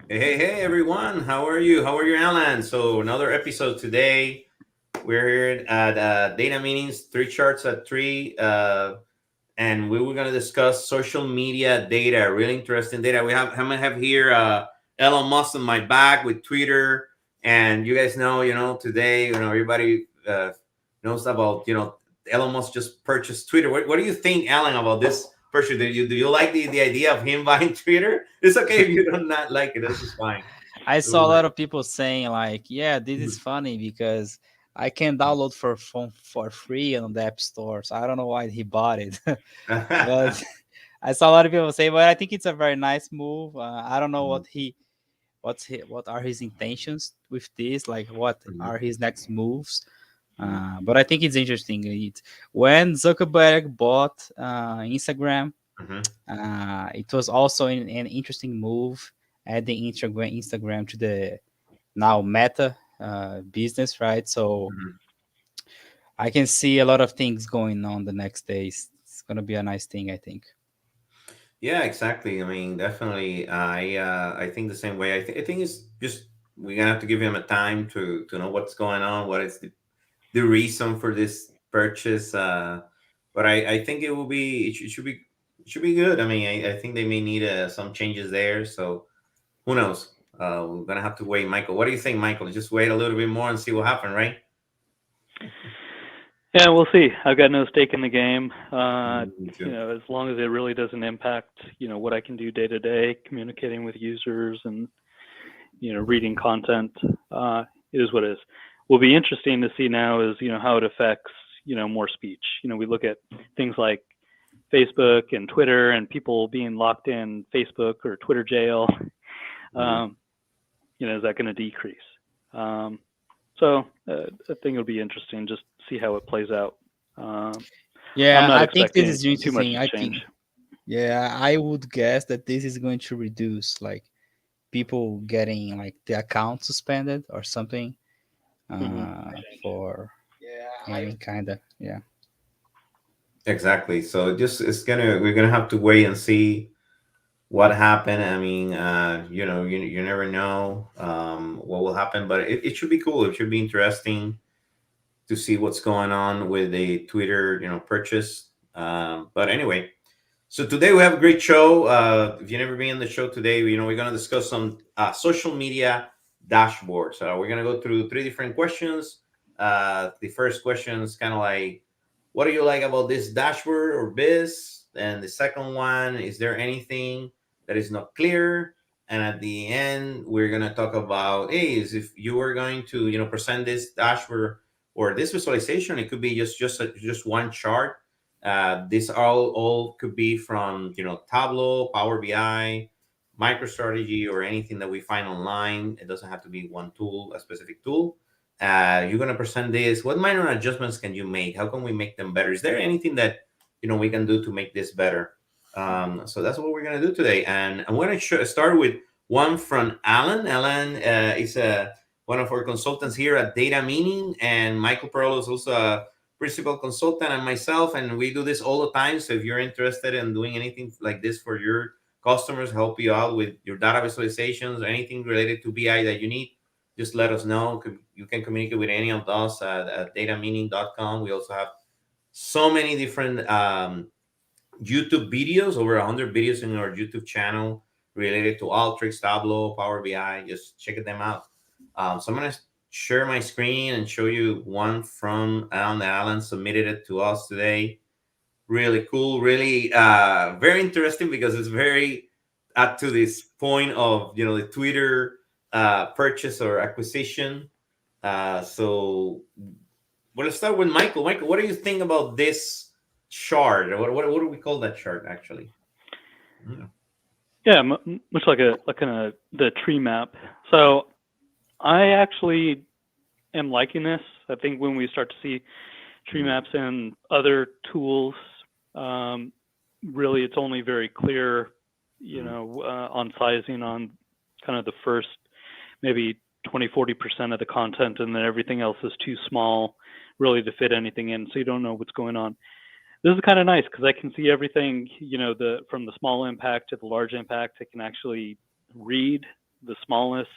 Hey, everyone. How are you? How are you, Alan? So, another episode today. We're here at Data Meetings, 3 Charts at 3. And we were going to discuss social media data, really interesting data. I'm gonna have here Elon Musk on my back with Twitter. And you guys know, today, everybody knows about, Elon Musk just purchased Twitter. What do you think, Alan, about this purchase? Do you like the idea of him buying Twitter? It's okay if you don't not like it. This is fine. I saw a lot of people saying like, "Yeah, this is funny because I can download for phone for free on the App Store." So I don't know why he bought it, but I saw a lot of people say, "But I think it's a very nice move." I don't know what are his intentions with this, like what are his next moves. But I think it's interesting. When Zuckerberg bought Instagram, it was also an interesting move, adding Instagram to the now Meta business, right? So I can see a lot of things going on the next days. It's gonna be a nice thing, I think. Yeah, exactly. I mean, definitely. I think the same way. I think it's just we're gonna have to give him a time to know what's going on, what is the reason for this purchase. But I think it should be good. I mean, I think they may need some changes there. So who knows? We're gonna have to wait. Michael, what do you think, Michael? Just wait a little bit more and see what happens, right? Yeah, we'll see. I've got no stake in the game. Me too. As long as it really doesn't impact, what I can do day to day, communicating with users and, reading content, it is what it is. Will be interesting to see now is, how it affects, more speech. We look at things like Facebook and Twitter and people being locked in Facebook or Twitter jail. Um, is that going to decrease? I think it'll be interesting just see how it plays out. I'm Yeah, not I think this expecting is too much interesting. to I change. think, yeah, I would guess that this is going to reduce like people getting like the account suspended or something Hmm. for any kind of, yeah. Exactly. So just we're gonna have to wait and see what happened. I mean, you never know what will happen, but it should be cool. It should be interesting to see what's going on with the Twitter, purchase. But anyway, so today we have a great show. If you've never been in the show today, we're going to discuss some social media dashboards. We're going to go through three different questions. The first question is kind of like, what do you like about this dashboard or biz? And the second one, is there anything that is not clear? And at the end, we're going to talk about, hey, is if you were going to, present this dashboard or this visualization, it could be just one chart. This all could be from Tableau, Power BI, MicroStrategy, or anything that we find online. It doesn't have to be one tool, a specific tool. You're gonna present this. What minor adjustments can you make? How can we make them better? Is there anything that we can do to make this better? So that's what we're gonna do today. And I'm gonna start with one from Alan. Alan is one of our consultants here at Data Meaning, and Michael Perolo is also a principal consultant, and myself, and we do this all the time. So if you're interested in doing anything like this for your customers, help you out with your data visualizations or anything related to BI that you need, just let us know. You can communicate with any of us at datameaning.com. We also have so many different YouTube videos, over 100 videos in our YouTube channel related to Alteryx, Tableau, Power BI. Just check them out. So I'm going to share my screen and show you one from Alan. Alan submitted it to us today. Really cool, really very interesting because it's very up to this point of the Twitter purchase or acquisition. So well, let's start with Michael. Michael, what do you think about this chart? What do we call that chart actually? Yeah. Yeah, much like the tree map. So I actually am liking this. I think when we start to see tree maps and other tools, um, really it's only very clear, on sizing on kind of the first maybe 20-40% of the content, and then everything else is too small really to fit anything in, so you don't know what's going on. This is kind of nice because I can see everything, from the small impact to the large impact. I can actually read the smallest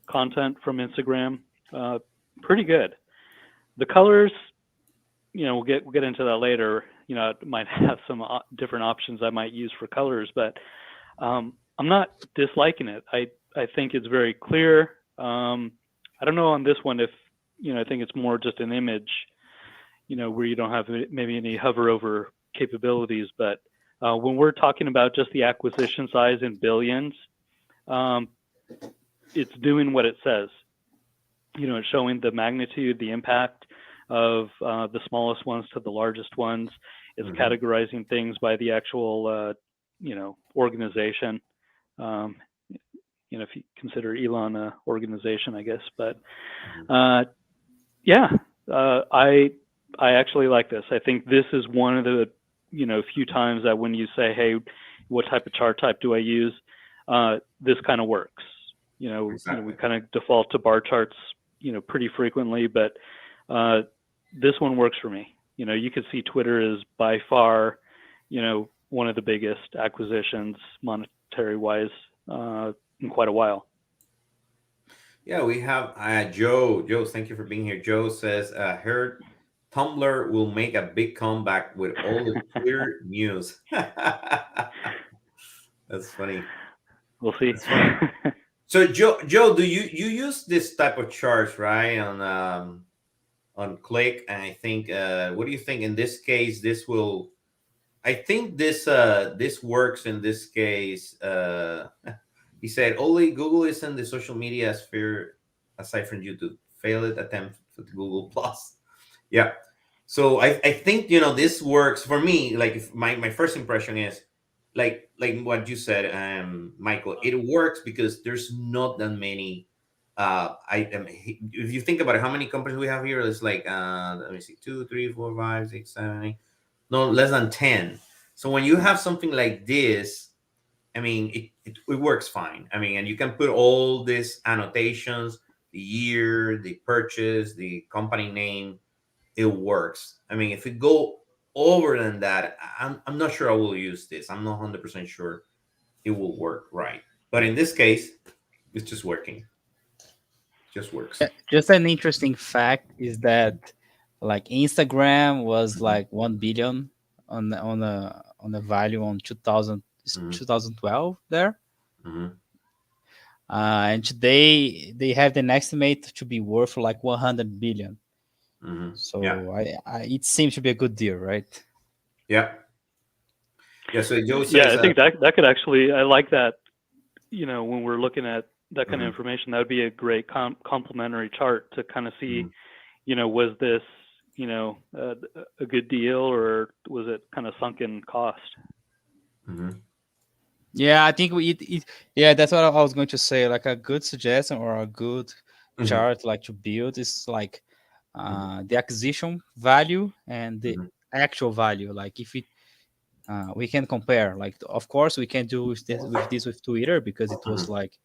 content from Instagram, pretty good. The colors, we'll get into that later. I might have some different options I might use for colors, but I'm not disliking it. I think it's very clear. I don't know on this one if I think it's more just an image, where you don't have maybe any hover over capabilities. But when we're talking about just the acquisition size in billions, it's doing what it says. It's showing the magnitude, the impact of the smallest ones to the largest ones. It's categorizing things by the actual, organization. If you consider Elon an organization, I guess. But I actually like this. I think this is one of the few times that when you say, hey, what type of chart type do I use? This kind of works. Exactly. We kind of default to bar charts, pretty frequently, but this one works for me. You can see Twitter is by far, one of the biggest acquisitions monetary wise in quite a while. Yeah, we have Joe. Joe, thank you for being here. Joe says, heard Tumblr will make a big comeback with all the Twitter news. That's funny. We'll see. That's funny. So Joe, do you use this type of charts, right? On Click, and I think what do you think in this case? I think this works in this case. He said only Google is in the social media sphere aside from YouTube. Failed attempt with Google Plus. Yeah. So I think this works for me. Like if my first impression is like what you said, Michael. It works because there's not that many. If you think about it, how many companies we have here? It's like let me see, 2, 3, 4, 5, 6, 7, 8. No, less than 10. So when you have something like this, I mean, it works fine. I mean, and you can put all these annotations, the year, the purchase, the company name. It works. I mean, if it go over than that, I'm not sure I will use this. I'm not 100% sure it will work right. But in this case, it's just working. Just works. Just an interesting fact is that like Instagram was like 1 billion on a value on 2012 there. Mhm. And today they have an estimate to be worth like 100 billion. So Yeah. it seems to be a good deal, right? Yeah. Yeah. So Joe says, Yeah, I think that could actually, I like that. When we're looking at that kind of information, that would be a great complementary chart to kind of see, was this, a good deal or was it kind of sunken cost? Yeah, I think yeah, that's what I was going to say. Like a good suggestion or a good chart like to build is like the acquisition value and the actual value. Like if it we can compare. Like of course we can do this with Twitter because it was like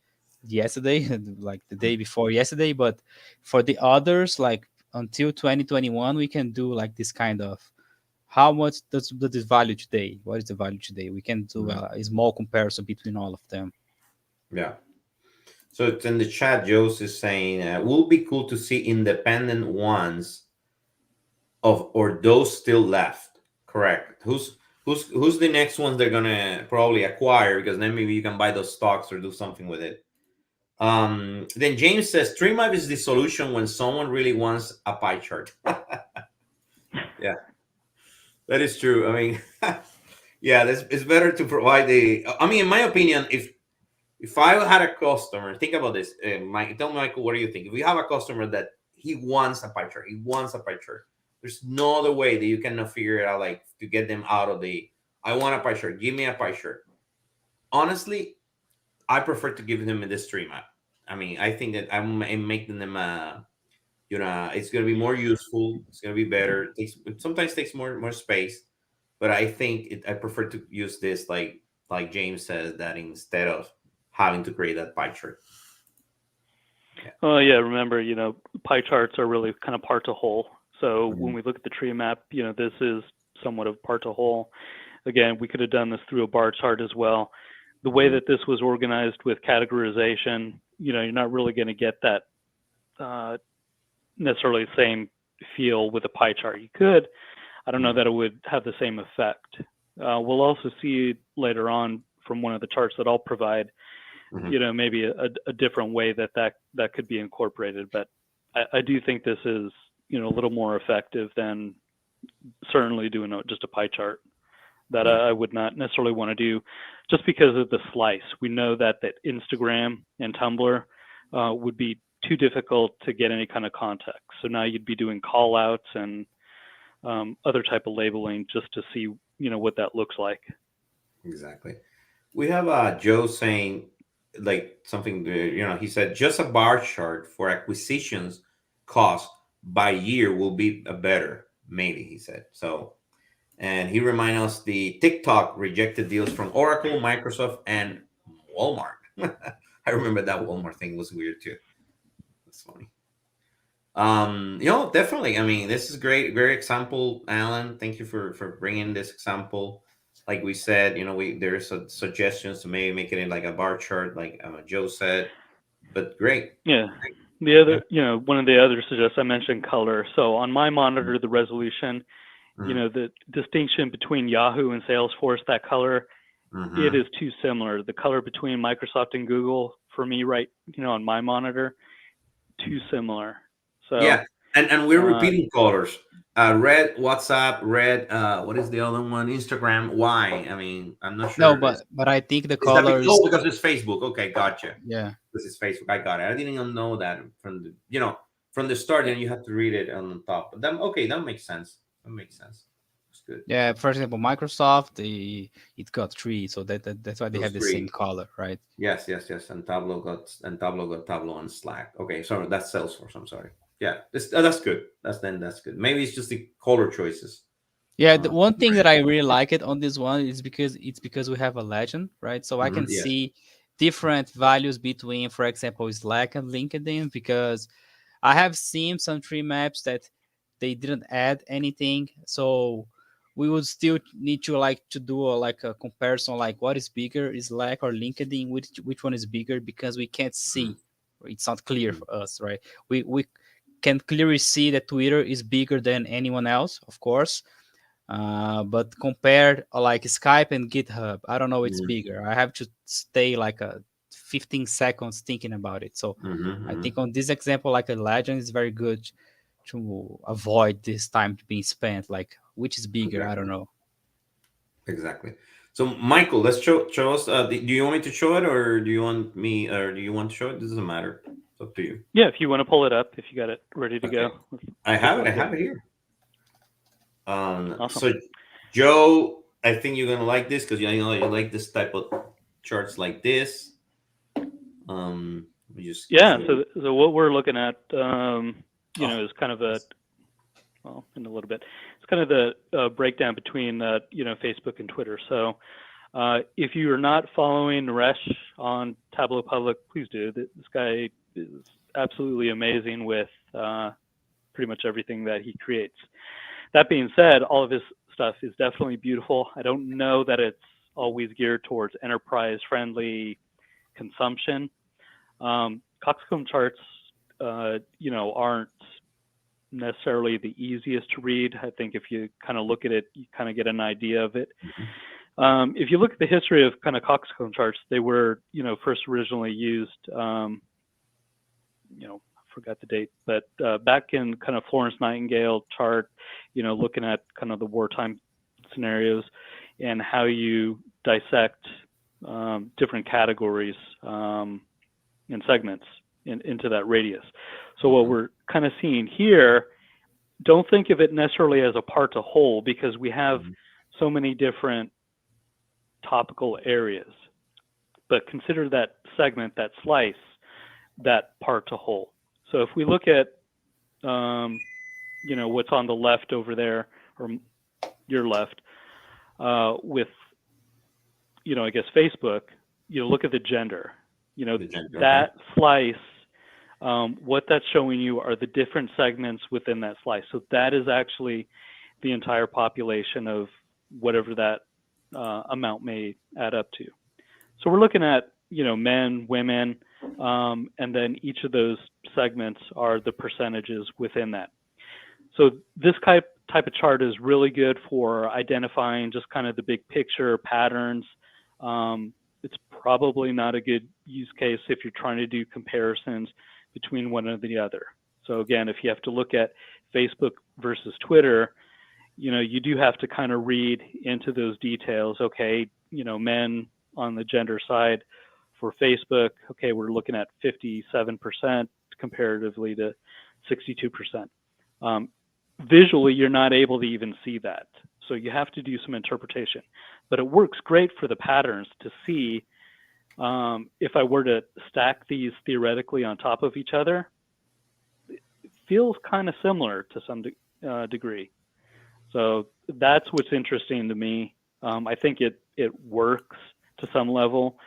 yesterday, like the day before yesterday. But for the others, like until 2021, we can do like this kind of how much does this value today? What is the value today? We can do a small comparison between all of them. Yeah. So it's in the chat. Joe's is saying, "Will be cool to see independent ones of or those still left." Correct. Who's the next ones they're gonna probably acquire because then maybe you can buy those stocks or do something with it. Then James says, "Streamlab is the solution when someone really wants a pie chart." Yeah, that is true. I mean, yeah, it's better to provide the. I mean, in my opinion, if I had a customer, think about this. Tell Michael, what do you think? If we have a customer that he wants a pie chart, he wants a pie chart. There's no other way that you cannot figure it out, like to get them out of the. I want a pie chart. Give me a pie chart. Honestly, I prefer to give them the stream app. I mean, I think that I'm making them it's going to be more useful. It's going to be better. It sometimes takes more space, but I think I prefer to use this like James says that instead of having to create that pie chart. Yeah. Oh yeah, remember, pie charts are really kind of part to whole. So when we look at the tree map, this is somewhat of part to whole. Again, we could have done this through a bar chart as well, the way that this was organized with categorization, you're not really going to get that necessarily same feel with a pie chart. You could. I don't know that it would have the same effect. We'll also see later on from one of the charts that I'll provide, maybe a different way that could be incorporated. But I do think this is, a little more effective than certainly doing just a pie chart. That I would not necessarily want to do just because of the slice. We know that Instagram and Tumblr would be too difficult to get any kind of context. So now you'd be doing call outs and other type of labeling just to see, what that looks like. Exactly. We have Joe saying like something, he said just a bar chart for acquisitions cost by year will be a better, maybe, he said. So, and he reminded us the TikTok rejected deals from Oracle, Microsoft, and Walmart. I remember that Walmart thing was weird too. That's funny. Definitely. I mean, this is great example, Alan. Thank you for bringing this example. Like we said, there's suggestions to maybe make it in like a bar chart, like Joe said. But great. Yeah. The other, one of the other suggestions I mentioned color. So on my monitor, the resolution, the distinction between Yahoo and Salesforce, that color, it is too similar. The color between Microsoft and Google for me, right, on my monitor, too similar. So yeah, and we're repeating colors. Red WhatsApp, red. What is the other one? Instagram. Why? I mean, I'm not sure. No, but I think the Is that colors. because it's Facebook? Okay, gotcha. Yeah. Because it's Facebook. I got it. I didn't even know that from the start, and you have to read it on the top. But then, okay, that makes sense. That makes sense. It's good. Yeah. For example, Microsoft, it got 3, so that's why they have the 3. same color, right? Yes. And Tableau got Tableau and Slack. Okay, sorry, that's Salesforce. I'm sorry. Yeah, that's good. That's good. Maybe it's just the color choices. Yeah, the one thing that I really like it on this one is because we have a legend, right? So I can see different values between, for example, Slack and LinkedIn, because I have seen some tree maps that they didn't add anything. So we would still need to do a comparison, like what is bigger, is Slack or LinkedIn, which one is bigger, because we can't see. It's not clear for us, right? We can clearly see that Twitter is bigger than anyone else, of course. But compared like Skype and GitHub, I don't know it's bigger. I have to stay like 15 seconds thinking about it. So I think on this example, like a legend is very good to avoid this time being spent. Like which is bigger? Exactly. I don't know. Exactly. So Michael, let's show us. Do you want me to show it, or do you want me, or do you want to show it? This doesn't matter. It's up to you. Yeah, if you want to pull it up, if you got it ready to go. I have it here. Awesome. So Joe, I think you're gonna like this because you like this type of charts like this. So what we're looking at, is kind of in a little bit, it's kind of the breakdown between Facebook and Twitter. So if you are not following Naresh on Tableau Public, please do. This guy is absolutely amazing with pretty much everything that he creates. That being said, all of his stuff is definitely beautiful. I don't know that it's always geared towards enterprise-friendly consumption. Coxcomb charts, aren't necessarily the easiest to read. I think if you kind of look at it, you kind of get an idea of it. If you look at the history of kind of Coxcomb charts, they were, first originally used, I forgot the date, but back in kind of Florence Nightingale chart, looking at kind of the wartime scenarios and how you dissect different categories and segments into that radius. So what we're kind of seeing here, don't think of it necessarily as a part to whole, because we have so many different topical areas, but consider that segment, that slice, that part to whole. So if we look at, what's on the left over there, or your left, with, I guess Facebook, look at the gender, that slice, what that's showing you are the different segments within that slice. So that is actually the entire population of whatever that amount may add up to. So we're looking at, men, women, and then each of those segments are the percentages within that. So this type of chart is really good for identifying just kind of the big picture patterns. It's probably not a good use case if you're trying to do comparisons between one and the other. So again, if you have to look at Facebook versus Twitter, you do have to kind of read into those details. Okay, men on the gender side for Facebook, okay, we're looking at 57% comparatively to 62%. Visually, you're not able to even see that. So you have to do some interpretation. But it works great for the patterns to see if I were to stack these theoretically on top of each other, it feels kind of similar to some degree. So that's what's interesting to me. I think it works to some level.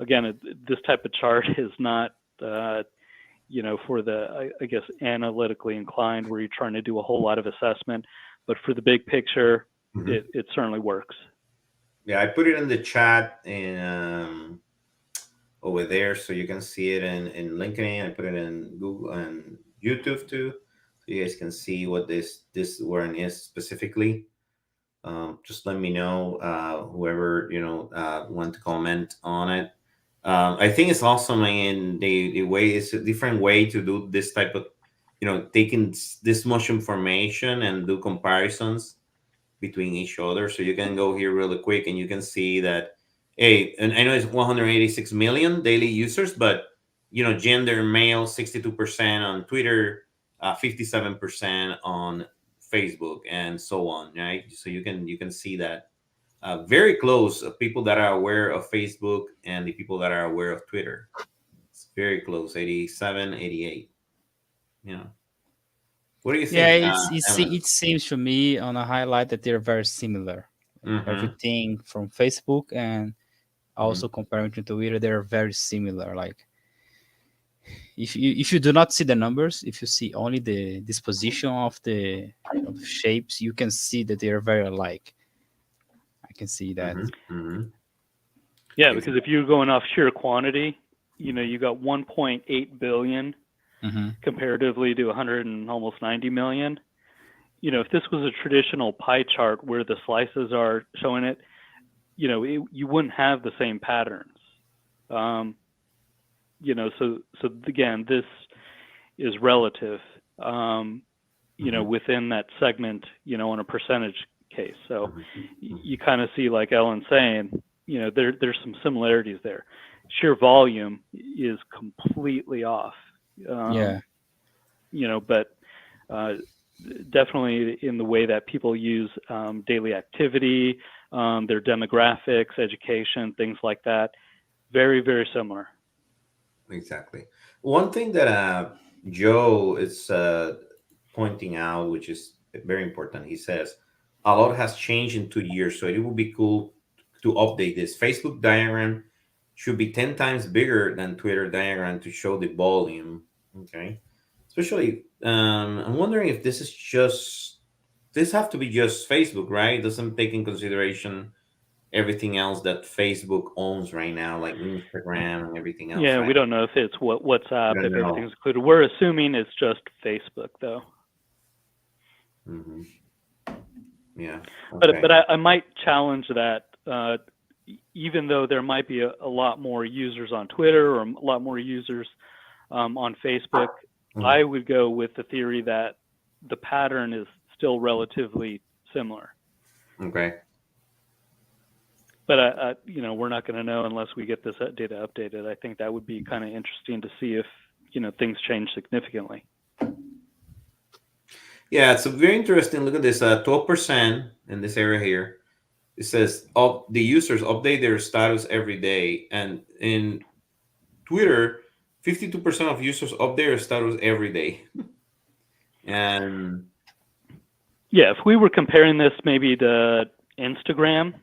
Again, this type of chart is not, for the, I guess, analytically inclined where you're trying to do a whole lot of assessment. But for the big picture, it certainly works. Yeah, I put it in the chat and over there, so you can see it in LinkedIn. I put it in Google and YouTube too, so you guys can see what this one is specifically. Just let me know, whoever want to comment on it. I think it's awesome, and the way it's a different way to do this type of, taking this much information and do comparisons between each other. So you can go here really quick and you can see that, hey, and I know it's 186 million daily users, but gender male 62% on Twitter, 57% on Facebook, and so on, right? So you can see that very close people that are aware of Facebook and the people that are aware of Twitter. It's very close, 87, 88. What do you Yeah, think, Ellen? it seems to me on a highlight that they're very similar. Mm-hmm, Everything from Facebook and mm-hmm, also comparing to Twitter, they're very similar. Like if you do not see the numbers, if you see only the disposition of the shapes, you can see that they are very alike. I can see that. mm-hmm, mm-hmm. Yeah, because Exactly. if you're going off sheer quantity, you got 1.8 billion Hmm. comparatively to 100 and almost 90 million. If this was a traditional pie chart where the slices are showing it, you wouldn't have the same patterns. So again, this is relative, within that segment, on a percentage case. So you kind of see, like Ellen's saying, there's some similarities there. Sheer volume is completely off. Yeah. But definitely in the way that people use daily activity, their demographics, education, things like that, very, very similar. Exactly. One thing that Joe is pointing out, which is very important, he says a lot has changed in 2 years, so it would be cool to update this. Facebook diagram should be 10 times bigger than Twitter diagram to show the volume. Okay. Especially, I'm wondering if this have to be just Facebook, right? It doesn't take in consideration everything else that Facebook owns right now, like Instagram and everything else, Yeah, right? we don't know if it's I WhatsApp, don't if know. everything's included. We're assuming it's just Facebook, though. Hmm. Yeah. But Okay. I might challenge that. Even though there might be a lot more users on Twitter or a lot more users on Facebook, Mm. I would go with the theory that the pattern is still relatively similar. Okay. But we're not going to know unless we get this data updated. I think that would be kind of interesting to see if things change significantly. Yeah, it's a very interesting. Look at this. 12% in this area here. It says the users update their status every day, and in Twitter, 52% of users update their status every day. And Yeah, if we were comparing this maybe to Instagram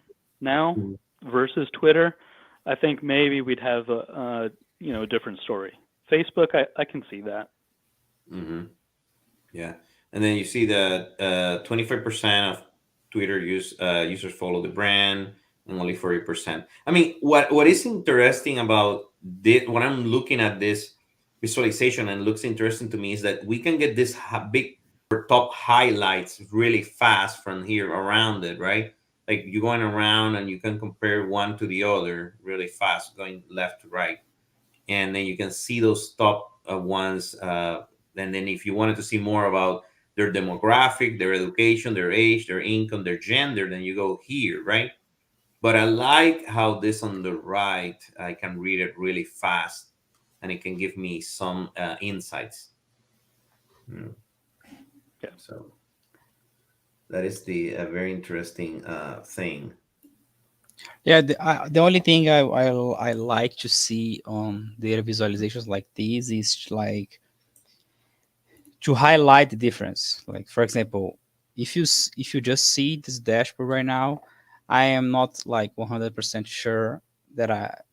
now versus Twitter, I think maybe we'd have a different story. Facebook, I can see that. mm-hmm. Yeah, and then you see that 25% of Twitter users follow the brand, and only 40%. I mean, what is interesting about this, when I'm looking at this visualization and looks interesting to me, is that we can get this big or top highlights really fast from here around it, right? Like you're going around and you can compare one to the other really fast, going left to right, and then you can see those top ones. And then if you wanted to see more about their demographic, their education, their age, their income, their gender, then you go here, right? But I like how this on the right, I can read it really fast, and it can give me some insights. Mm. Yeah. So that is the very interesting thing. Yeah, the only thing I like to see on data visualizations like these is like to highlight the difference. Like for example, if you just see this dashboard right now, I am not like 100% sure that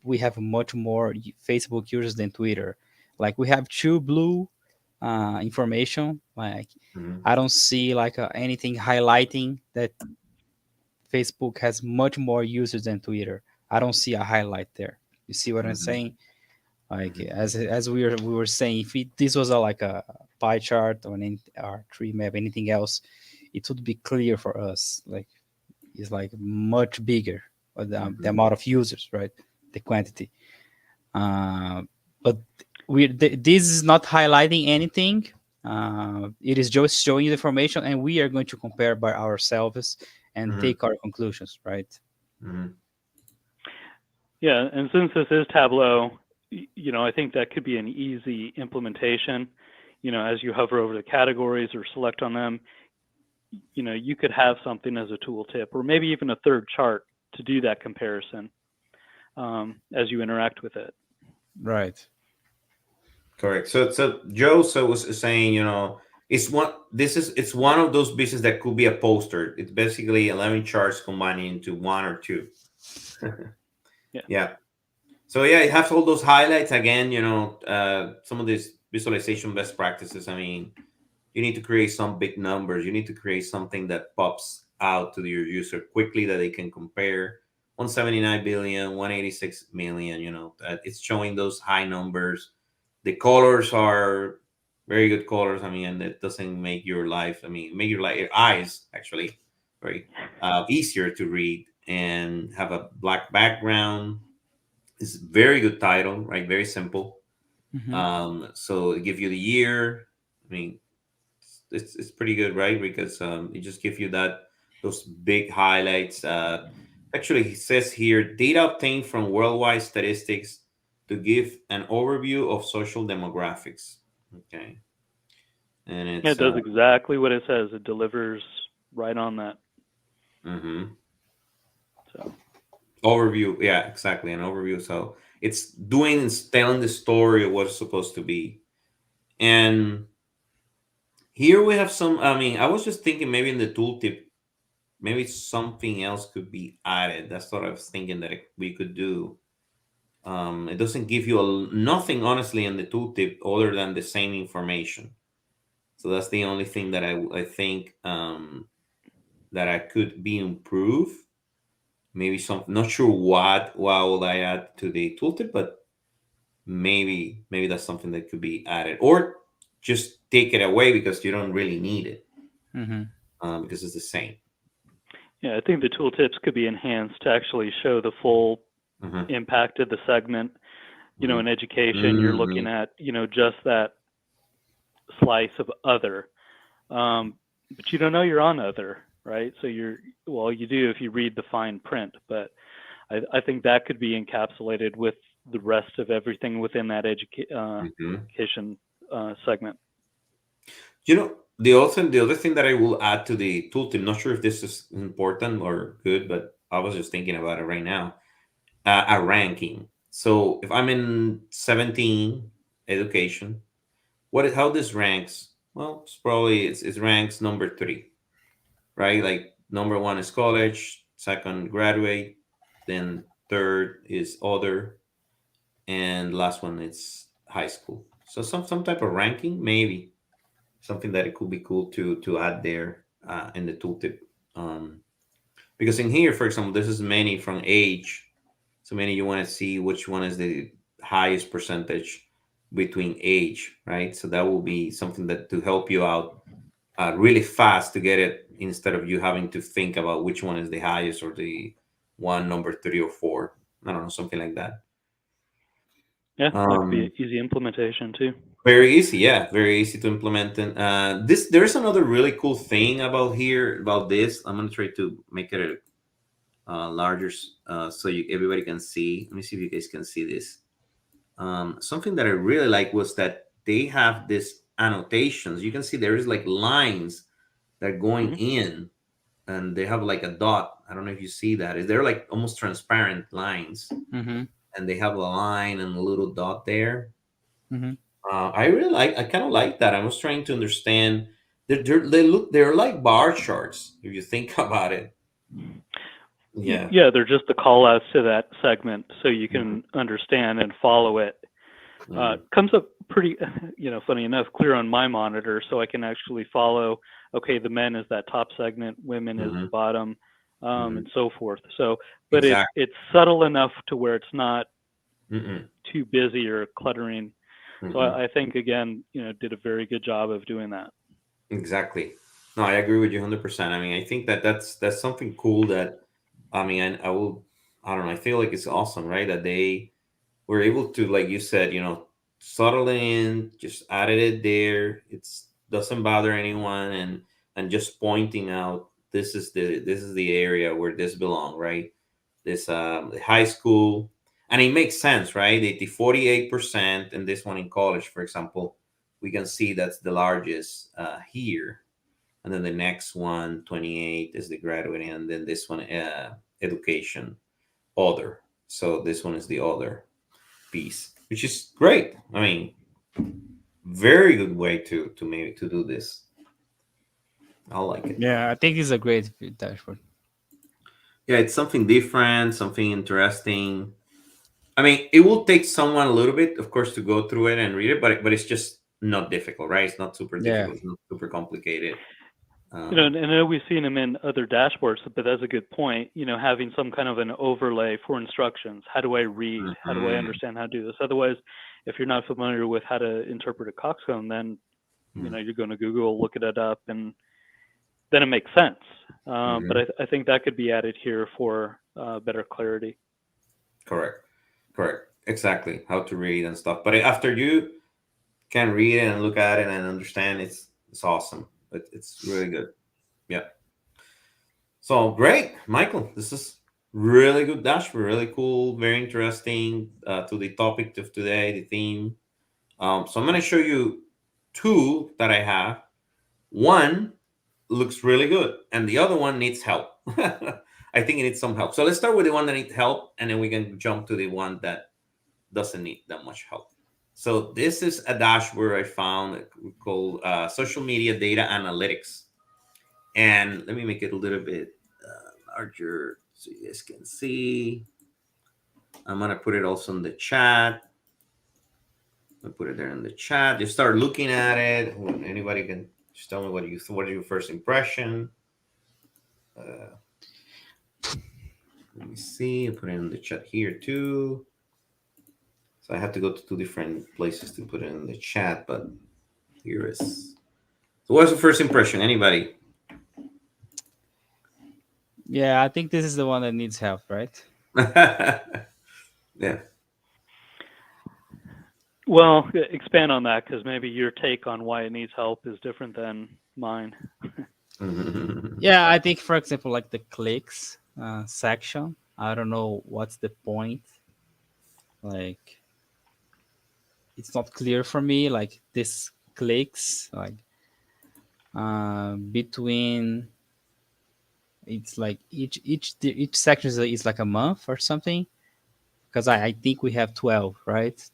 we have much more Facebook users than Twitter. Like we have two blue information. Like Mhm. I don't see like anything highlighting that Facebook has much more users than Twitter. I don't see a highlight there. You see what I'm Mhm. saying? Like Mhm. as we were saying, if this was like a pie chart or or tree map, anything else, it would be clear for us. Like it's like much bigger, the Mhm. amount of users, right? The quantity. Uh, but this is not highlighting anything. It is just showing you the information, and we are going to compare by ourselves and Mhm. take our conclusions, right? Mhm. Yeah, and since this is Tableau, I think that could be an easy implementation. As you hover over the categories or select on them, you could have something as a tooltip, or maybe even a third chart to do that comparison as you interact with it. Right. Correct. So Joe was saying, it's one of those business that could be a poster. It's basically 11 charts combining into one or two. Yeah. Yeah. So yeah, it has all those highlights again. Some of these visualization best practices. I mean, you need to create some big numbers. You need to create something that pops out to your user quickly that they can compare. 179 billion, 186 million. It's showing those high numbers. The colors are very good colors. I mean, and it doesn't make your life. I mean, make your eyes actually very easier to read, and have a black background. It's very good title, right? Very simple. Hmm. So it give you the year. I mean, it's pretty good, right? Because it just gives you those big highlights. Actually, it says here data obtained from worldwide statistics to give an overview of social demographics. Okay, and Yeah, it's it does exactly what it says. It delivers right on that. mhm. So Overview. Yeah, exactly, an overview. So it's telling the story of what it's supposed to be. And here we have some. I mean, I was just thinking maybe in the tooltip, maybe something else could be added. That's what I was thinking that we could do. It doesn't give you nothing honestly in the tooltip other than the same information. So that's the only thing that I think that I could be improved. Maybe some, not sure what will I add to the tooltip, but maybe that's something that could be added, or just take it away because you don't really need it, Hmm. because it's the same. yeah, I think the tooltips could be enhanced to actually show the full Hmm. impact of the segment. Hmm. In education, you're Hmm. looking at just that slice of other, but you don't know you're on other, right? So you do if you read the fine print, but I think that could be encapsulated with the rest of everything within that Hmm. education segment. The other thing that I will add to the tooltip, not sure if this is important or good, but I was just thinking about it right now. A ranking. So if I'm in 17 education, how this ranks? Well, it ranks number three, right? Like number one is college, second graduate, then third is other, and last one is high school. So some type of ranking, maybe something that it could be cool to add there in the tooltip, um, because in here, for example, this is many from age. So many you want to see which one is the highest percentage between age, right? So that will be something that to help you out really fast to get it instead of you having to think about which one is the highest or the one number 3 or 4. I don't know, something like that. Yeah, that could be an Um, easy implementation too. Very easy, yeah, very easy to implement. And this there's another really cool thing about here about this. I'm gonna try to make it a larger so you everybody can see. Let me see if you guys can see this. Something that I really like was that they have this annotations. You can see there is like lines that are going Hmm. in, and they have like a dot. I don't know if you see that. Is they're like almost transparent lines, Mm-hmm. and they have a line and a little dot there. Mm-hmm. I really like. I kind of like that. I was trying to understand. They're like bar charts if you think about it. Yeah. Yeah, they're just the call outs to that segment so you Mhm, can understand and follow it. mhm, Comes up pretty, funny enough, clear on my monitor, so I can actually follow. Okay, the men is that top segment, women is the mhm, bottom, mhm. and so forth. So, but Exactly. it's subtle enough to where it's not Mhm, too busy or cluttering. So mhm. I think again, did a very good job of doing that. Exactly. No, I agree with you 100%. I mean, I think that that's something cool that, I mean, I will, I don't know, I feel like it's awesome, right? That they were able to, like you said, settle in, just added it there. It's doesn't bother anyone, and just pointing out this is the area where this belong, right? This the high school, and it makes sense, right? The 48% and this one in college, for example, we can see that's the largest here, and then the next one 28 is the graduating, and then this one education other. So this one is the other piece, which is great. I mean, very good way to maybe to do this. I like it. Yeah, I think it's a great dashboard. Yeah, it's something different, something interesting. I mean, it will take someone a little bit, of course, to go through it and read it, but it's just not difficult, right? It's not super Yeah. difficult. It's not super complicated. And I know we've seen them in other dashboards, but that's a good point. Having some kind of an overlay for instructions. How do I read? How do I Mhm, understand how to do this? Otherwise, if you're not familiar with how to interpret a coxcomb, then mhm, you're going to Google, look it up, and then it makes sense. But mhm. I think that could be added here for better clarity. Correct. Correct. Exactly. How to read and stuff. But after you can read it and look at it and understand, it's awesome. It's really good. Yeah. So great, Michael. This is really good dashboard. Really cool. Very interesting. To the topic of today, the theme. So I'm gonna show you two that I have. One looks really good, and the other one needs help. I think it needs some help. So let's start with the one that needs help, and then we can jump to the one that doesn't need that much help. So this is a dashboard I found called Social Media Data Analytics, and let me make it a little bit larger so you guys can see. I'm gonna put it also in the chat. I put it there in the chat. You start looking at it. Anybody can just tell me what you what is your first impression. Uh, Let me see. I put it in the chat here too. So I have to go to two different places to put it in the chat, but here is. So what's the first impression? Anybody? Yeah, I think this is the one that needs help, right? Yeah. Well, expand on that because maybe your take on why it needs help is different than mine. Yeah, I think for example, like the clicks section. I don't know what's the point. Like, it's not clear for me. Like this clicks, like between it's like each section is like a month or something. Because I think we have 12, right?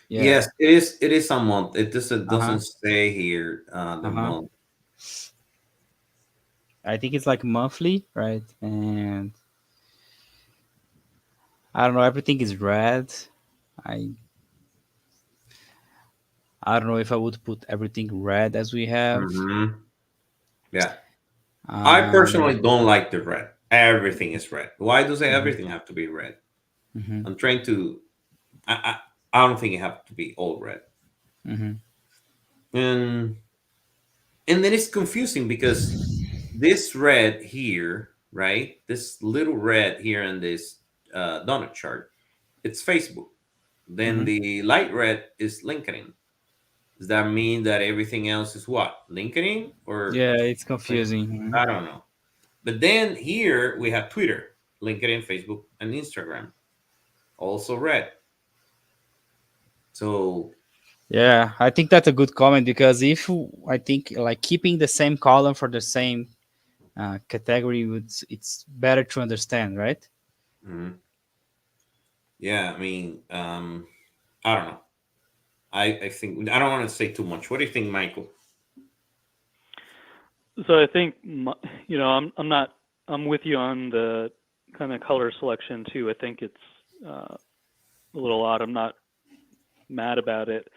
Yeah. Yes, it is. It is a month. It Uh huh. doesn't say here the Uh huh. month. I think it's like monthly, right? And I don't know. Everything is red. I I don't know if I would put everything red as we have. Hmm. Yeah, I Um. personally don't like the red. Everything is red. Why does Mhm. everything have to be red? Mhm. I'm trying to. I don't think it have to be all red. Mhm. And and then it's confusing because this red here, right? This little red here in this donut chart, it's Facebook. Then Mhm. the light red is LinkedIn. Does that mean that everything else is what? LinkedIn or Yeah, it's like, confusing. I Mhm. don't know. But then here we have Twitter, LinkedIn, Facebook, and Instagram, also red. So Yeah, I think that's a good comment because if I think like keeping the same column for the same category would it's better to understand, right? mhm. Yeah, I mean, I don't know. I think I don't want to say too much. What do you think, Michael? So I think I'm not I'm with you on the kind of color selection too. I think it's uh, a little odd. I'm not mad about it,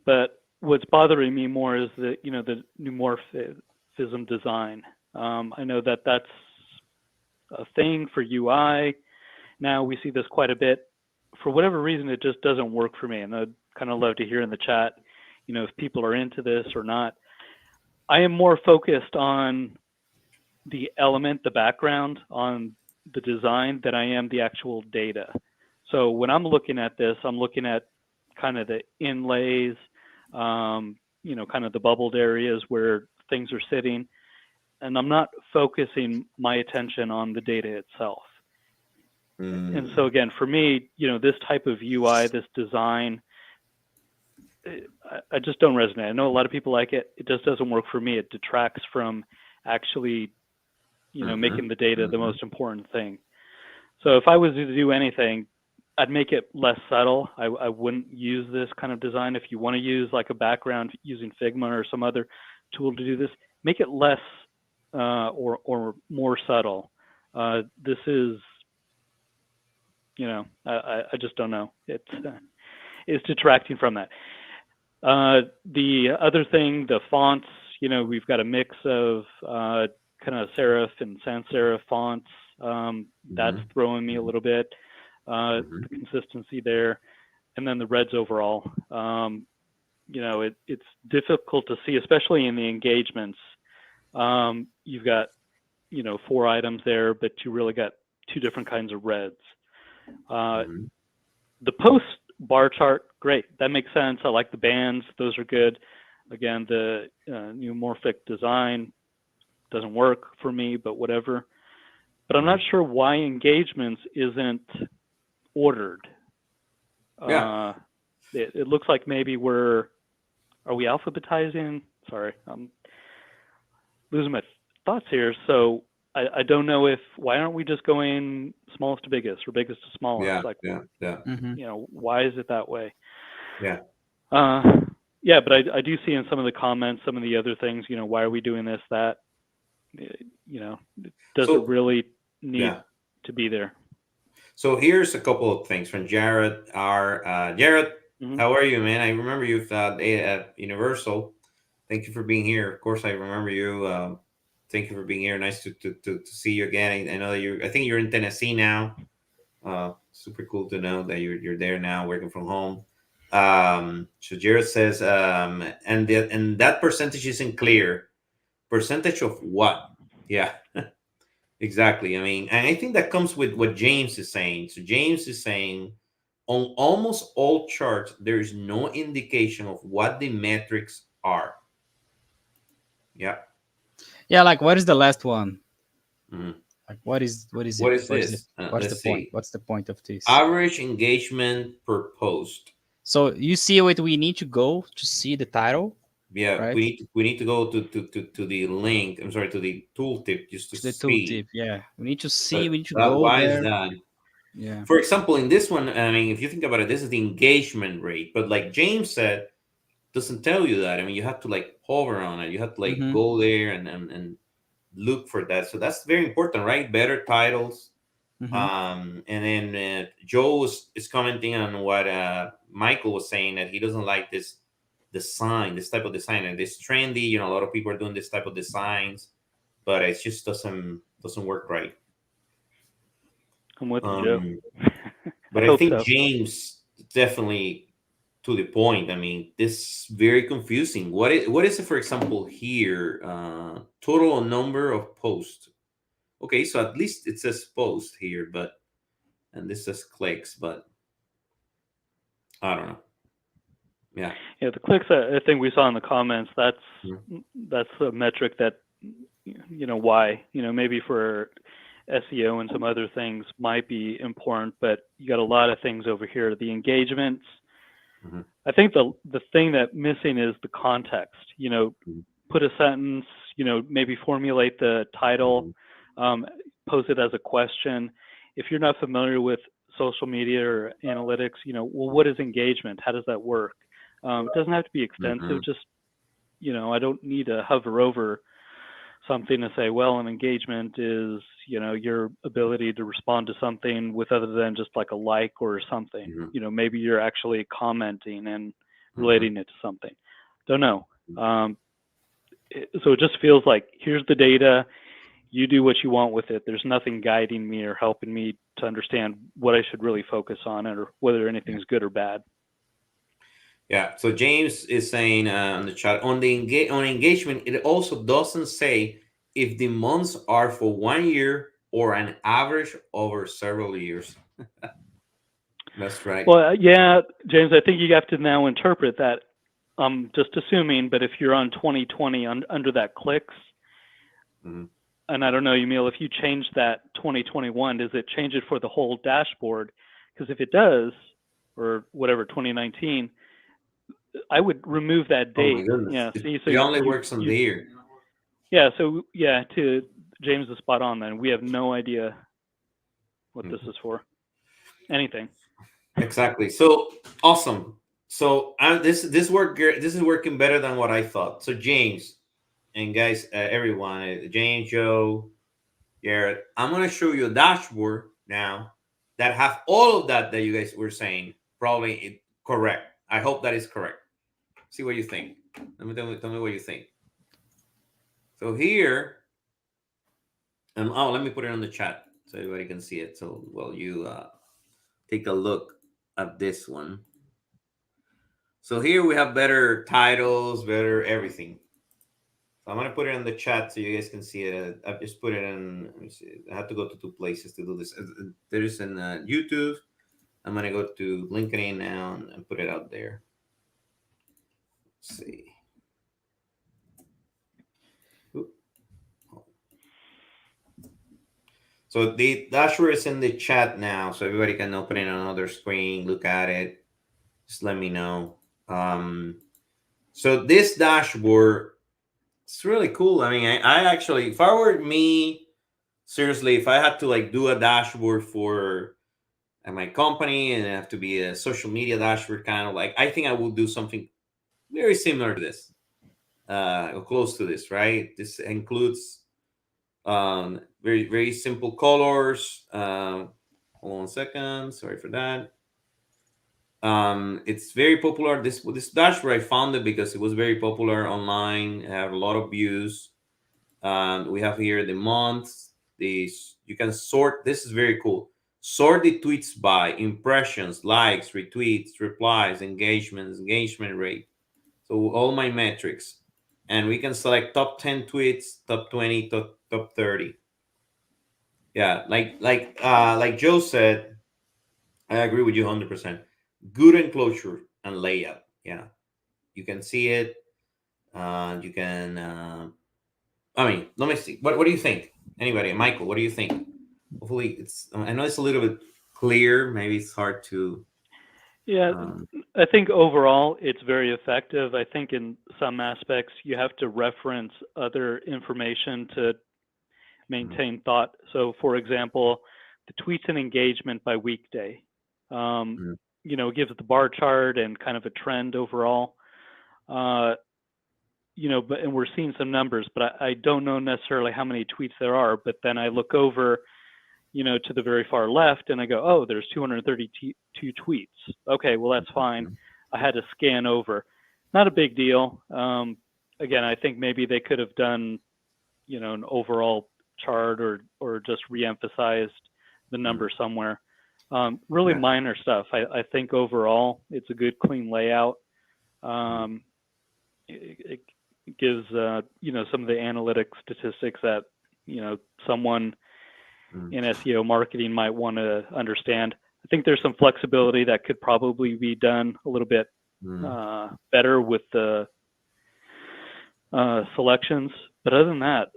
but what's bothering me more is the neumorphism design. I know that that's a thing for UI. Now we see this quite a bit. For whatever reason, it just doesn't work for me, and I'd kind of love to hear in the chat, if people are into this or not. I am more focused on the element, the background, on the design than I am the actual data. So when I'm looking at this, I'm looking at kind of the inlays, kind of the bubbled areas where things are sitting, and I'm not focusing my attention on the data itself. And so Mm, again, for me, this type of UI, this design, I just don't resonate. I know a lot of people like it. It just doesn't work for me. It detracts from actually, making mhm, the data the mhm, most important thing. So if I was to do anything, I'd make it less subtle. I wouldn't use this kind of design. If you want to use like a background using Figma or some other tool to do this, make it less or more subtle. This is, I just don't know. It's detracting from that. The other thing, the fonts, we've got a mix of kind of serif and sans serif fonts. That's mhm, throwing me a mhm, little bit. mhm, The consistency there, and then the reds overall. It's difficult to see, especially in the engagements. You've got 4 items there, but you really got 2 different kinds of reds. Uh, mhm, the post bar chart, great. That makes sense. I like the bands; those are good. Again, the neumorphic design doesn't work for me, but whatever. But I'm not mhm. sure why engagements isn't ordered. Yeah, Uh, it looks like maybe are we alphabetizing? Sorry, I'm losing my thoughts here. So I don't know if why aren't we just going smallest to biggest or biggest to smallest? yeah, Like, yeah, yeah, Mhm. why is it that way? yeah. Uh, yeah, but I do see in some of the comments, some of the other things, why are we doing this, that, does it So really need yeah. to be there? So here's a couple of things from Jared R. Jared, Hmm. how are you, man? I remember you at Universal. Thank you for being here. Of course, I remember you. Thank you for being here. Nice to see you again. I know that I think you're in Tennessee now. Super cool to know that you're there now, working from home. So Jared says, and that percentage isn't clear. Percentage of what? Yeah, exactly. I mean, and I think that comes with what James is saying. So James is saying on almost all charts, there is no indication of what the metrics are. Yeah. Yeah, like what is the last one? Mhm. Like what is What it? is this? What's the Let's point? see. What's the point of this? Average engagement per post. So you see what we need to go to see the title, Yeah, right? we need to go to the link. I'm sorry, to the tooltip just to To the see. tooltip. Yeah, we need to see. But We need to go why is there. that? Yeah. For example, in this one, I mean, if you think about it, this is the engagement rate. But like James said, doesn't tell you that. I mean, you have to like hover on it. You have to like Mm-hmm. go there and look for that. So that's very important, right? Better titles. Mm-hmm. And then Joe is commenting on what Michael was saying, that he doesn't like this design, this type of design, and it's trendy. You know, a lot of people are doing this type of designs, but it just doesn't work right. I'm with you, Joe. Um, I but I hope think so. James definitely to the point. I mean, this is very confusing. What is it, for example, here? Total number of posts. Okay, so at least it says post here, but and this says clicks, but I don't know. Yeah. Yeah, the clicks I think we saw in the comments. Mhm. That's a metric that why maybe for SEO and some other things might be important, but you got a lot of things over here. The engagements. Mhm. I think the thing that missing is the context. Mhm. Put a sentence. Maybe formulate the title, Mhm. pose it as a question. If you're not familiar with social media or analytics, well, what is engagement? How does that work? It doesn't have to be extensive. Mhm. Just I don't need to hover over something to say, well, an engagement is, your ability to respond to something with other than just like a like or something. Mhm. Maybe you're actually commenting and Mhm. relating it to something. Don't know. So it just feels like here's the data. You do what you want with it. There's nothing guiding me or helping me to understand what I should really focus on or whether anything's good or bad. Yeah. So James is saying on the chat on the on engagement, it also doesn't say if the months are for 1 year or an average over several years. That's right. Well, yeah, James, I think you have to now interpret that. I'm just assuming, but if you're on 2020 under that clicks, Mhm. and I don't know, Emil, if you change that 2021, does it change it for the whole dashboard? Because if it does, or whatever 2019, I would remove that Oh my date. goodness. Yeah, It, see, so it only you works on you the year. yeah, so yeah, to James is spot on. Then we have no idea what this Mhm. is for. Anything. Exactly. So awesome. So this is working better than what I thought. So James and guys, everyone, James, Joe, Garrett, I'm gonna show you a dashboard now that have all of that you guys were saying. Probably correct. I hope that is correct. See what you think. Tell me what you think. So here, let me put it on the chat so everybody can see it. So you take a look at this one. So here we have better titles, better everything. So I'm gonna put it in the chat so you guys can see it. I've just put it in. Let me see. I have to go to two places to do this. There is in YouTube. I'm gonna go to LinkedIn now and put it out there. Let's see. Oop. So the dashboard is in the chat now, so everybody can open it on another screen, look at it. Just let me know. So this dashboard, it's really cool. I mean, I actually, if I were me, seriously, if I had to like do a dashboard for my company and it have to be a social media dashboard, kind of like, I think I will do something very similar to this, or close to this, right? This includes very very simple colors. Hold on a second. Sorry for that. It's very popular. This dashboard I found it because it was very popular online. It had a lot of views. We have here the months. These you can sort. This is very cool. Sort the tweets by impressions, likes, retweets, replies, engagements, engagement rate. So all my metrics, and we can select top 10 tweets, top 20, top 30. Yeah, like Joe said, I agree with you 100%. Good enclosure and layout. Yeah, you can see it. You can. I mean, let me see. What do you think? Anybody, Michael? What do you think? Hopefully, it's. I know it's a little bit clear. Maybe it's hard to. Yeah, Um, I think overall it's very effective. I think in some aspects you have to reference other information to mhm, maintain thought. So, for example, the tweets and engagement by weekday, um, mhm, gives the bar chart and kind of a trend overall. Uh, but and we're seeing some numbers, but I don't know necessarily how many tweets there are. But then I look over, to the very far left, and I go, oh, there's 232 tweets. Okay, well that's fine. mhm, I had to scan over. Not a big deal. Again, I think maybe they could have done, an overall chart or just reemphasized the number somewhere. Really minor stuff. I think overall it's a good, clean layout. It gives some of the analytic statistics that someone in SEO marketing might want to understand. I think there's some flexibility that could probably be done a little bit better with the selections. But other than that,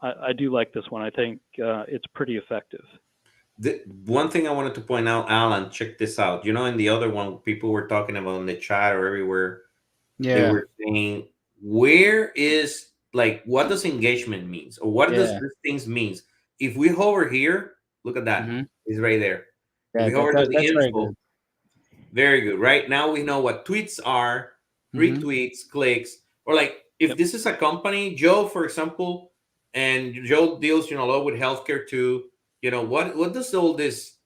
I do like this one. I think it's pretty effective. The one thing I wanted to point out, Alan, check this out. In the other one, people were talking about in the chat or everywhere. They Yeah. were saying, where is, like, what does engagement means, or what does Yeah. these things means? If we hover here, look at that. It's right there. Yeah, If we hover to the that's very info, good. very good. Right now we know what tweets are, retweets, clicks, or like if this is a company, Joe, for example, and Joe deals, a lot with healthcare too. What does all this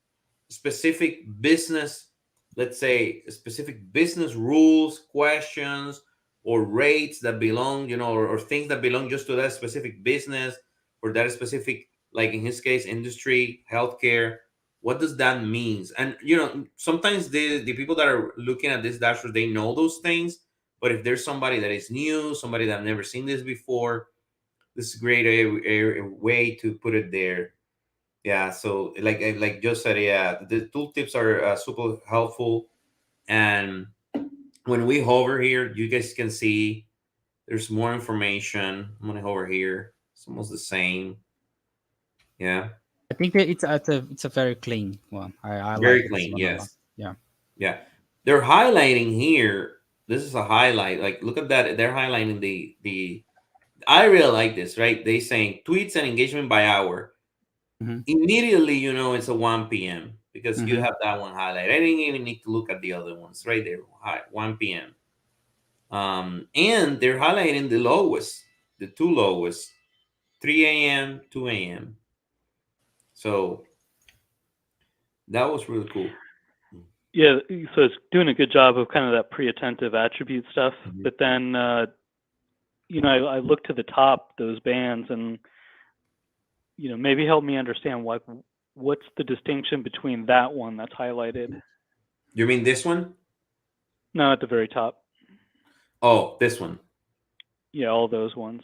specific business, let's say specific business rules, questions, or rates that belong, or things that belong just to that specific business or that specific, like in his case, industry, healthcare. What does that means? And sometimes the people that are looking at this dashboard, they know those things. But if there's somebody that is new, somebody that never seen this before, this is a great a way to put it there. Yeah, so like Joe said, yeah, the tooltips are super helpful. And when we hover here, you guys can see there's more information. I'm gonna hover here. It's almost the same. Yeah, I think that it's a very clean one. I like very this clean. one a lot. Yes, Yeah. yeah. They're highlighting here. This is a highlight. Like, look at that. They're highlighting the. I really like this. Right? They saying tweets and engagement by hour. Immediately, it's a 1 p.m. because you have that one highlight. I didn't even need to look at the other ones. Right there, 1 p.m. And they're highlighting the lowest, the two lowest, 3 a.m., 2 a.m. So that was really cool. Yeah, so it's doing a good job of kind of that pre-attentive attribute stuff. But then, I look to the top, those bands, and maybe help me understand what's the distinction between that one that's highlighted. You mean this one? No, at the very top. Oh, this one. Yeah, all those ones.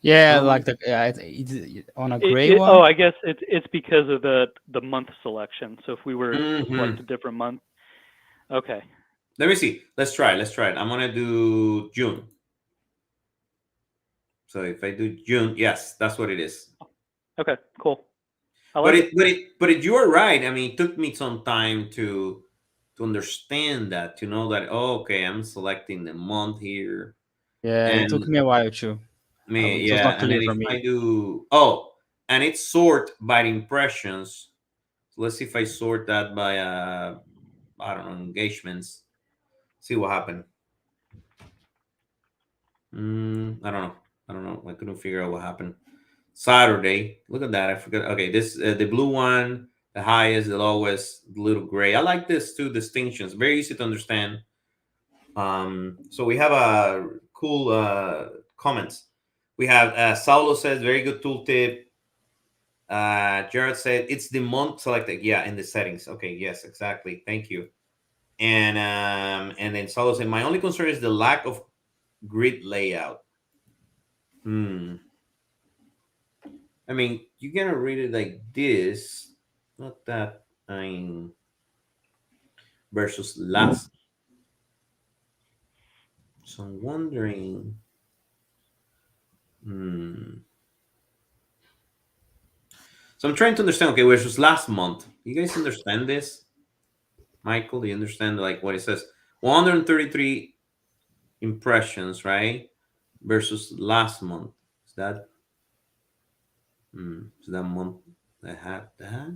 Yeah, like it's on a gray one. Oh, I guess it's because of the month selection. So if we were to select a different month, okay. Let me see. Let's try it. I'm gonna do June. So if I do June, yes, that's what it is. Okay, cool. I like but you are right. I mean, it took me some time to understand that, to know that, oh, okay, I'm selecting the month here. Yeah, it took me a while too. It was not And clear then for if me. I do, and it's sort by impressions. So let's see if I sort that by I don't know, engagements. See what happened. I don't know. I couldn't figure out what happened. Saturday. Look at that. I forgot. Okay, this the blue one, the highest, the lowest, the little gray. I like this two distinctions. Very easy to understand. So we have a cool comments. We have Saulo says very good tooltip. Jared said it's the month selected. Yeah, in the settings. Okay, yes, exactly. Thank you. And then Saulo said my only concern is the lack of grid layout. I mean, you're gonna read it like this, not that. I mean, versus last. So I'm wondering. So I'm trying to understand. Okay, versus last month. You guys understand this? Michael, do you understand like what it says? 133 impressions, right? Versus last month. Is that is that month that had that? Let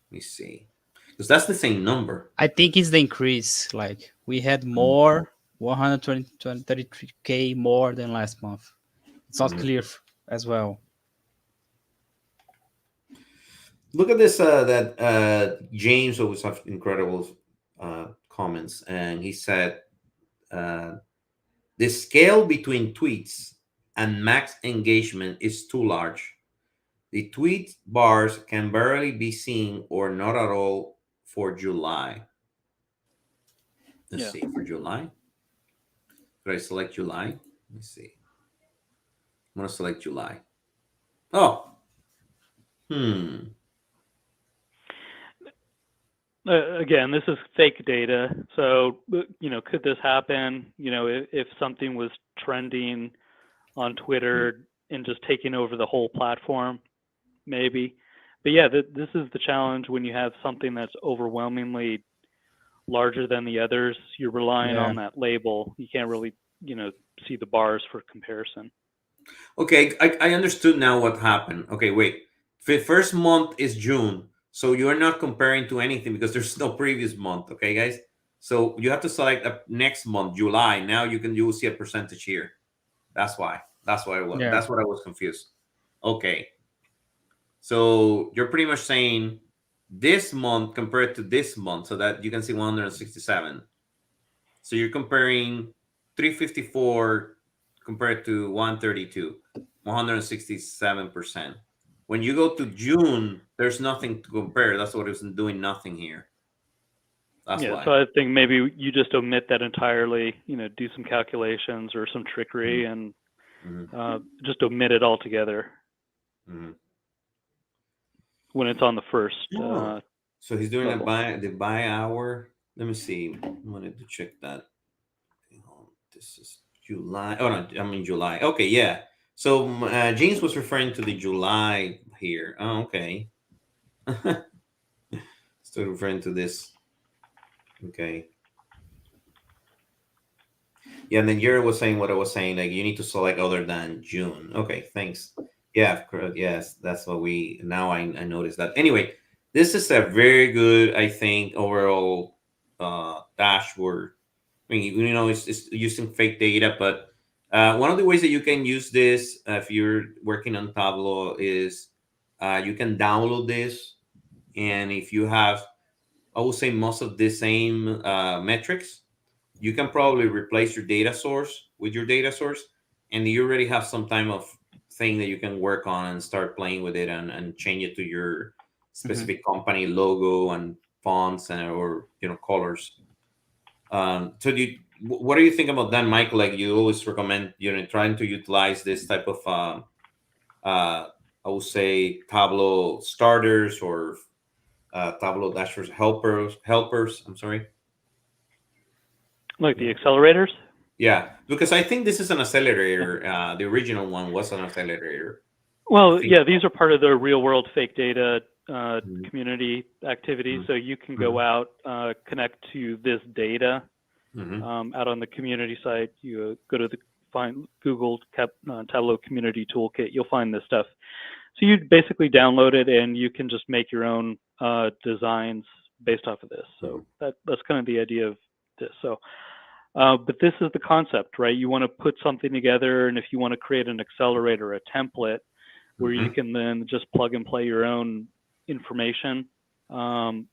me see. Because that's the same number. I think it's the increase. Like we had more 133K more than last month. It's not clear as well. Look at this. That James always have incredible comments, and he said the scale between tweets and max engagement is too large. The tweet bars can barely be seen or not at all for July. Let's Yeah. see, for July. Could I select July? Let me see. I'm gonna select July. Oh, hmm. Again, this is fake data. So, could this happen? If something was trending on Twitter and just taking over the whole platform, maybe. But yeah, this is the challenge when you have something that's overwhelmingly larger than the others. You're relying Yeah. on that label. You can't really, see the bars for comparison. Okay, I understood now what happened. Okay, wait. The first month is June, so you are not comparing to anything because there's no previous month. Okay, guys. So you have to select a next month, July. Now you will see a percentage here. That's why. That's why. Yeah. That's what I was confused. Okay, so you're pretty much saying this month compared to this month, so that you can see 167. So you're comparing 354 compared to 132, 167%. When you go to June, there's nothing to compare. That's what it's doing, nothing here. That's Yeah, why. so I think maybe you just omit that entirely. Do some calculations or some trickery, and Mm-hmm. just omit it altogether Mm-hmm. when it's on the first Oh, so he's doing level. the buy hour. Let me see. I wanted to check that. This is July. Oh no, I mean July. Okay, yeah. So James was referring to the July here. Oh, okay. Still referring to this. Okay. Yeah, and then Yuri was saying what I was saying. Like you need to select other than June. Okay, thanks. Yeah, yes, that's what we now. I noticed that. Anyway, this is a very good, I think, overall dashboard. I mean, it's using fake data, but one of the ways that you can use this if you're working on Tableau is you can download this, and if you have, I would say, most of the same metrics, you can probably replace your data source with your data source, and you already have some type of thing that you can work on and start playing with it and change it to your Hmm. specific company logo and fonts and or colors. So what do you think about that, Mike? Like you always recommend, trying to utilize this type of uh, I would say Tableau starters or Tableau dashboards helpers. I'm sorry. Like Yeah. the accelerators? Yeah, because I think this is an accelerator. The original one was an accelerator. I Well, think yeah, these so. are part of the real world fake data Mhm, community activities. mhm, So you can go mhm, out, connect to this data mhm, out on the community site. You go to the find Google Tableau Community Toolkit. You'll find this stuff. So you basically download it and you can just make your own designs based off of this. mhm, So that's kind of the idea of this. So, but this is the concept, right? You want to put something together, and if you want to create an accelerator, a template, where you mhm. can then just plug and play your own information. Um,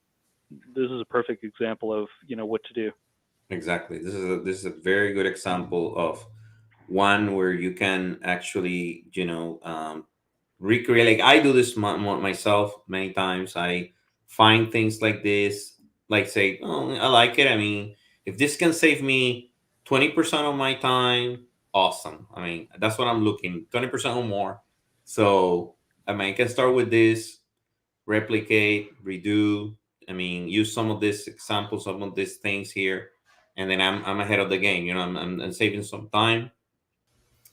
this is a perfect example of what to do. Exactly. This is a very good example of one where you can actually, recreate. Like I do this myself many times. I find things like this, like say, oh, I like it. I mean, if this can save me 20% of my time, awesome. I mean, that's what I'm looking, 20% or more. So I mean, I can start with this, replicate, redo. I mean, use some of these examples, some of these things here, and then I'm ahead of the game. I'm saving some time,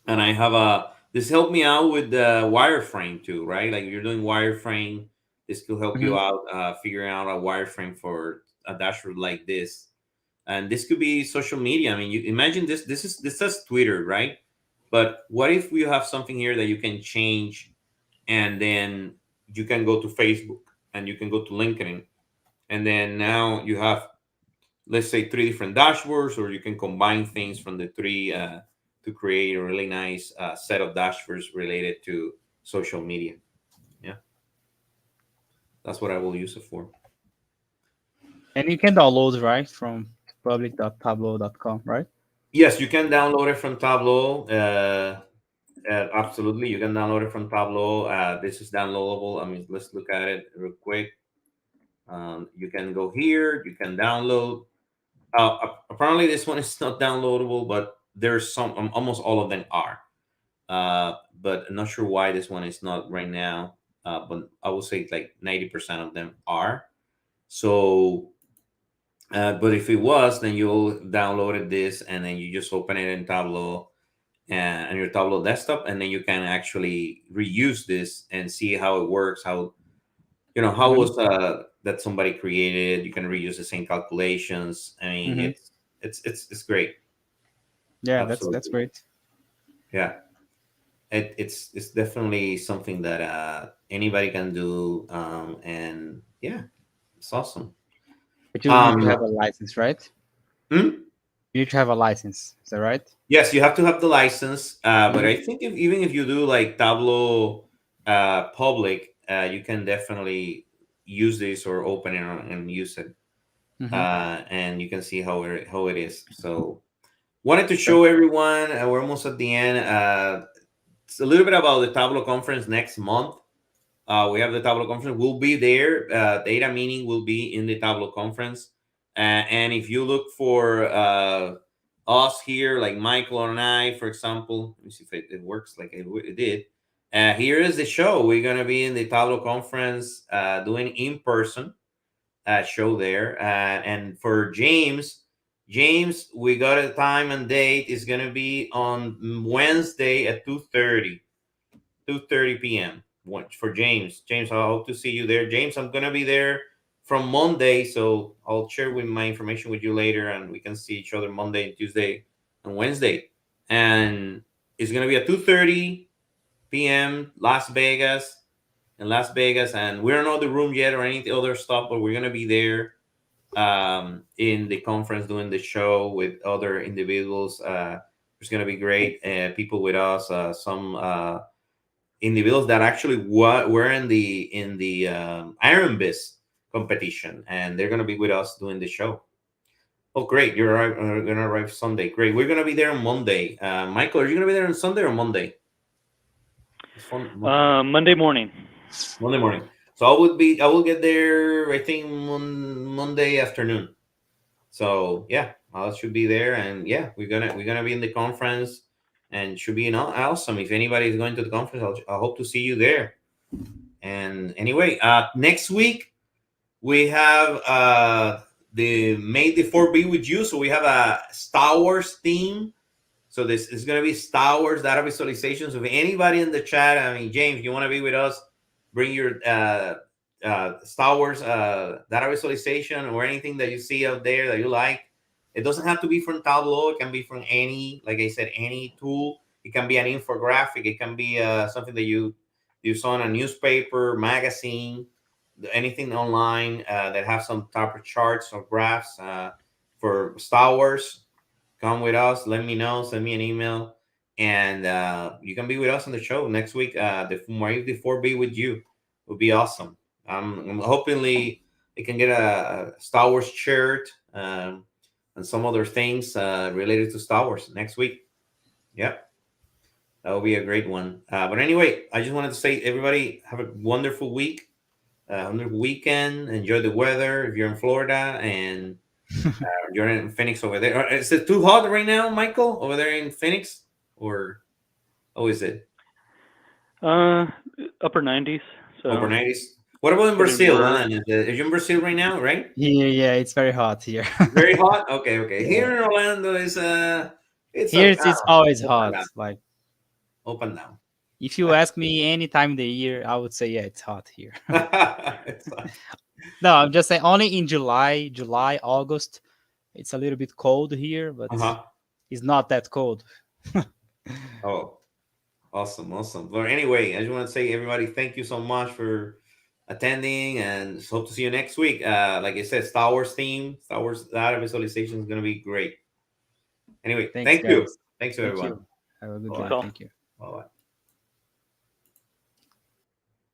and I have a this helped me out with the wireframe too, right? Like if you're doing wireframe, this could help Hmm. you out figuring out a wireframe for a dashboard like this. And this could be social media. I mean, you imagine this says Twitter, right? But what if we have something here that you can change, and then you can go to Facebook and you can go to LinkedIn, and then now you have, let's say, three different dashboards, or you can combine things from the three to create a really nice set of dashboards related to social media. Yeah, that's what I will use it for. And you can download right from public.tableau.com, right? Yes, you can download it from Tableau. Absolutely, you can download it from Tableau. This is downloadable. I mean, let's look at it real quick. You can go here. You can download. Apparently, this one is not downloadable, but there's some. Almost all of them are. But I'm not sure why this one is not right now. But I would say like 90% of them are. So, but if it was, then you'll downloaded this and then you just open it in Tableau and on your Tableau desktop, and then you can actually reuse this and see how it works. How how Hmm. was that somebody created? You can reuse the same calculations. I mean, Hmm. it's great. Yeah, that's Absolutely, great. yeah. It's definitely something that anybody can do, and yeah, it's awesome. But you need to Um, have a license, right? hmm? You need to have a license. Is that right? Yes, you have to have the license, but Hmm. I think even if you do like Tableau public, you can definitely use this or open it and use it, Hmm. and you can see how it is. So wanted to show everyone. We're almost at the end. It's a little bit about the Tableau conference next month. We have the Tableau conference. We'll be there. Data meeting will be in the Tableau conference. And if you look for us here, like Michael and I, for example, let me see if it works like it did. Here is the show. We're going to be in the Tableau conference doing in person show there. And for James, we got a time and date. Is going to be on Wednesday at 2:30 p.m. For James. James, I hope to see you there. James, I'm gonna be there from Monday, so I'll share with my information with you later, and we can see each other Monday, Tuesday, and Wednesday. And it's gonna be at 2:30 p.m. Las Vegas, and we don't know the room yet or any other stuff, but we're gonna be there in the conference doing the show with other individuals. It's gonna be great. People with us, some individuals that actually were in the Iron Biz competition, and they're gonna be with us doing the show. Oh, great! Gonna arrive Sunday. Great. We're gonna be there on Monday. Michael, are you gonna be there on Sunday or Monday? It's fun. Monday morning. Monday morning. So I will get there. I think Monday afternoon. So yeah, I should be there, and yeah, we're gonna be in the conference, and should be awesome. If anybody is going to the conference, I hope to see you there. And anyway, next week we have the May the 4th be with you. So we have a Star Wars theme. So this is going to be Star Wars data visualization. So if anybody in the chat, I mean, James, you want to be with us, bring your Star Wars data visualization or anything that you see out there that you like. It doesn't have to be from Tableau. It can be from any, like I said, any tool. It can be an infographic. It can be something that you saw in a newspaper, magazine, anything online that have some type of charts or graphs for Star Wars. Come with us. Let me know. Send me an email, and you can be with us on the show next week. The May the 4 be with you would be awesome. I'm hopefully I can get a Star Wars shirt and some other things related to Star Wars next week. Yep, that will be a great one. But anyway, I just wanted to say, everybody, have a wonderful week, wonderful weekend. Enjoy the weather if you're in Florida, and you're in Phoenix over there. Is it too hot right now, Michael, over there in Phoenix? Or how is it? Uh, upper 90s. Over So 90s? What about in put in Brazil, words. Alan? Are you in Brazil right now, right? Yeah, it's very hot here. Very hot? Okay, okay. Yeah. Here in Orlando is it's Here up, it's always up and hot. down. Like Up and down. if you ask me any time of the year, I would say yeah, it's hot here. It's, No, I'm just saying only in July, August, it's a little bit cold here, but uh-huh. it's not that cold. Oh, awesome, awesome. But anyway, I just want to say, everybody, thank you so much for attending, and hope to see you next week. Like I said, Star Wars theme, Star Wars data visualization is going to be great. Anyway, Thanks, thank you. guys. Thanks to Thank everyone. you. Have a good Thanks day. Bye-bye. all. Thank you. Bye-bye.